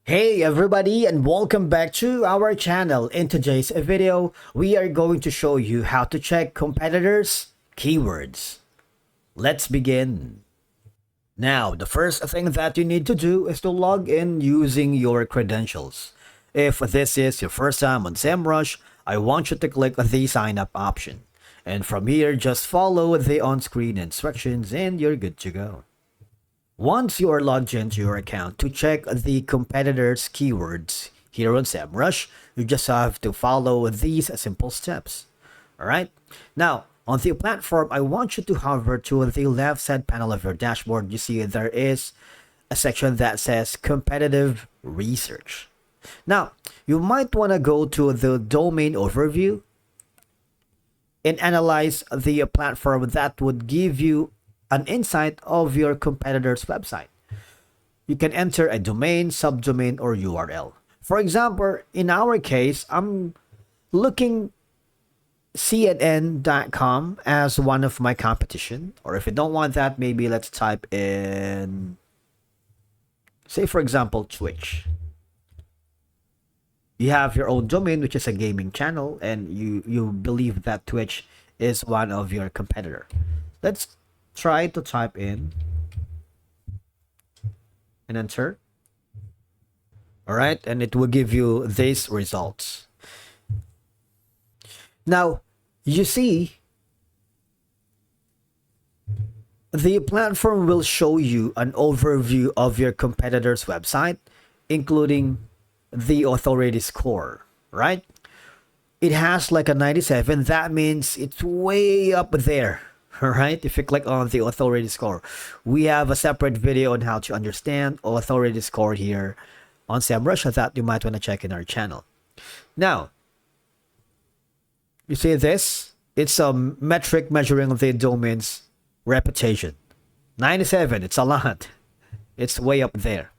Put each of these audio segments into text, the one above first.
Hey everybody, and welcome back to our channel. In today's video, we are going to show you how to check competitors' keywords. Let's begin. Now, the first thing that you need to do is to log in using your credentials. If this is your first time on Semrush, I want you to click the sign up option. And from here, just follow the on-screen instructions and you're good to go. Once you are logged into your account, to check the competitors' keywords here on SEMrush, you just have to follow these simple steps. Alright? Now, on the platform, I want you to hover to the left side panel of your dashboard. You see there is a section that says competitive research. Now, you might want to go to the domain overview and analyze the platform that would give you an insight of your competitor's website. You can enter a domain, subdomain, or URL. For example, in our case, I'm looking cnn.com as one of my competition. Or if you don't want that, maybe let's type in, say for example, Twitch. You have your own domain, which is a gaming channel, and you believe that Twitch is one of your competitor. Let's try to type in and enter. All right, and it will give you these results. Now, you see, the platform will show you an overview of your competitor's website, including the authority score, right? It has like a 97. That means it's way up there. All right, if you click on the authority score, we have a separate video on how to understand authority score here on SEMrush that you might want to check in our channel. Now, you see this? It's a metric measuring the domain's reputation. 97, it's a lot. It's way up there.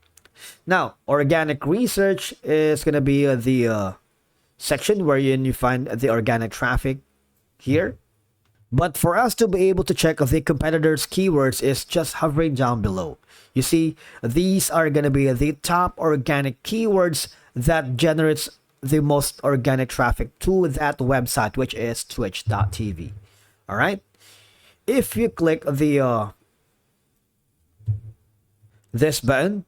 Now, organic research is going to be the section wherein you find the organic traffic here. But for us to be able to check the competitors' keywords is just hovering down below. You see, these are going to be the top organic keywords that generates the most organic traffic to that website, which is twitch.tv. All right. If you click the this button,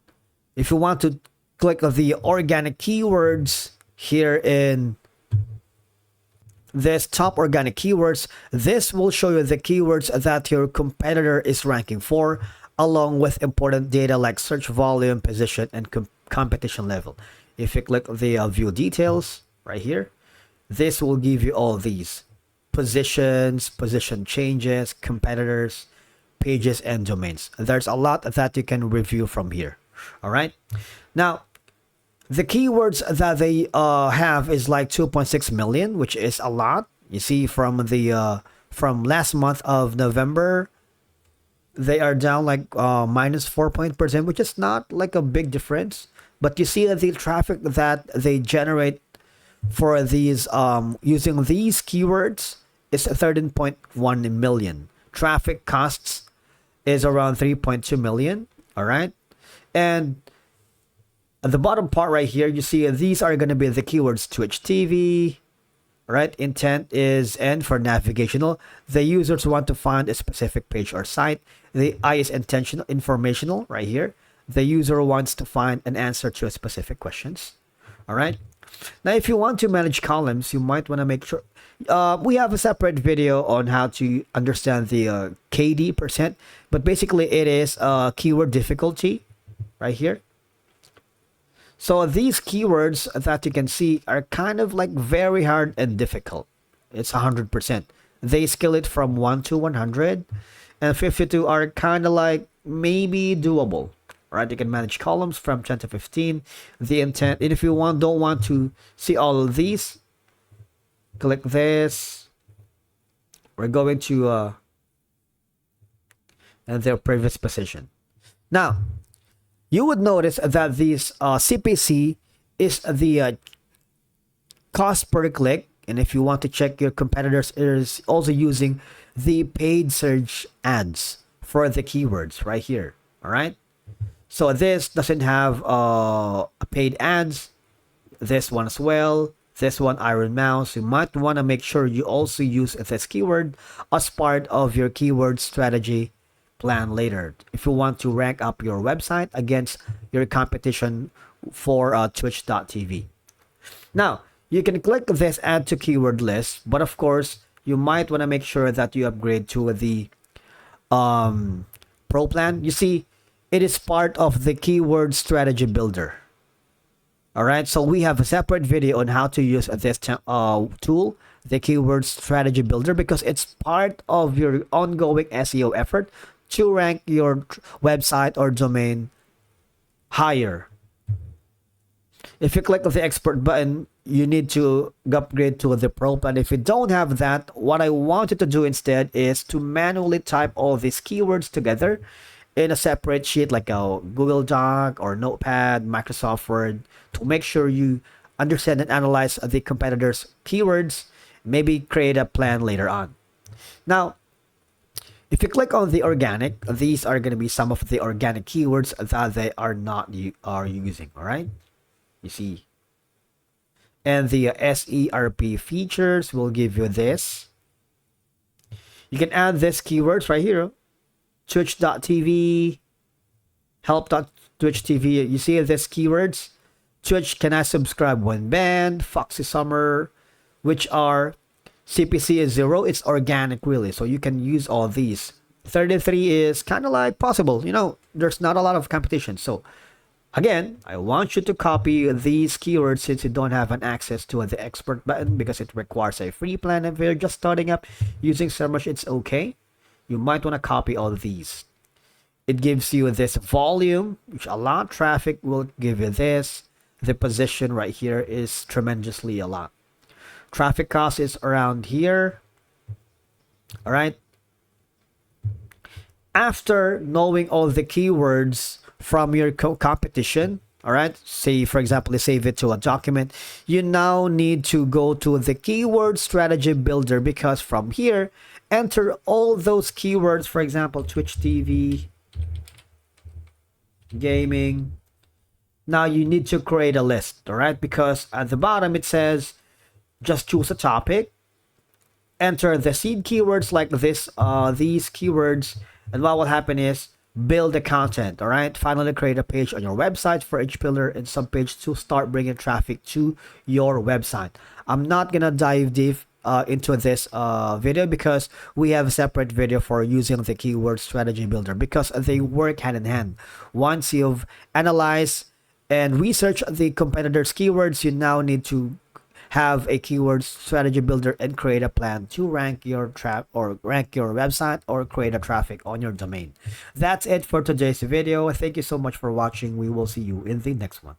if you want to click the organic keywords here in this top organic keywords, this will show you the keywords that your competitor is ranking for, along with important data like search volume, position, and competition level. If you click the view details right here, this will give you all these positions, position changes, competitors, pages, and domains. There's a lot that you can review from here. All right. Now, the keywords that they have is like 2.6 million, which is a lot. You see, from the from last month of November, they are down like minus 4%, which is not like a big difference. But you see the traffic that they generate for these using these keywords is 13.1 million. Traffic costs is around 3.2 million. All right, and at the bottom part right here, you see these are going to be the keywords Twitch TV, right? Intent is N for navigational. The users want to find a specific page or site. The I is intentional, informational right here. The user wants to find an answer to a specific questions. All right. Now, if you want to manage columns, you might want to make sure we have a separate video on how to understand the KD percent, but basically it is keyword difficulty right here. So these keywords that you can see are kind of like very hard and difficult. It's 100%. They scale it from 1 to 100, and 52 are kind of like maybe doable. Right? You can manage columns from 10 to 15. The intent, and if you don't want to see all of these, click this. We're going to and their previous position. Now, you would notice that this CPC is the cost per click. And if you want to check your competitors, it is also using the paid search ads for the keywords right here. All right. So this doesn't have paid ads. This one as well. This one, Iron Mouse. You might want to make sure you also use this keyword as part of your keyword strategy plan later if you want to rank up your website against your competition for twitch.tv. Now, you can click this add to keyword list, but of course, you might want to make sure that you upgrade to the pro plan. You see, it is part of the keyword strategy builder. All right, so we have a separate video on how to use this tool, the keyword strategy builder, because it's part of your ongoing SEO effort to rank your website or domain higher. If you click the expert button, you need to upgrade to the pro plan. If you don't have that, what I want you to do instead is to manually type all these keywords together in a separate sheet like a Google Doc or Notepad, Microsoft Word, to make sure you understand and analyze the competitors' keywords, maybe create a plan later on. Now, if you click on the organic, these are going to be some of the organic keywords that they are not using, all right? You see. And the SERP features will give you this. You can add this keywords right here. Twitch.tv, help.twitch.tv. You see this keywords? Twitch, can I subscribe when banned? Foxy Summer, which are CPC is 0. It's organic really. So you can use all these. 33 is kind of like possible. You know, there's not a lot of competition. So again, I want you to copy these keywords since you don't have an access to the expert button because it requires a free plan. If you're just starting up using Semrush, it's okay. You might want to copy all of these. It gives you this volume, which a lot of traffic will give you this. The position right here is tremendously a lot. Traffic cost is around here. All right. After knowing all the keywords from your competition, all right, say for example, you save it to a document, you now need to go to the keyword strategy builder, because from here, enter all those keywords, for example, Twitch TV, gaming. Now you need to create a list, all right, because at the bottom it says just choose a topic, enter the seed keywords like this, these keywords, and what will happen is build the content. All right, finally create a page on your website for each pillar and some page to start bringing traffic to your website. I'm not gonna dive deep into this video because we have a separate video for using the keyword strategy builder, because they work hand in hand. Once you've analyzed and researched the competitors' keywords, you now need to have a keyword strategy builder and create a plan to rank your rank your website or create a traffic on your domain. That's it for today's video. Thank you so much for watching. We will see you in the next one.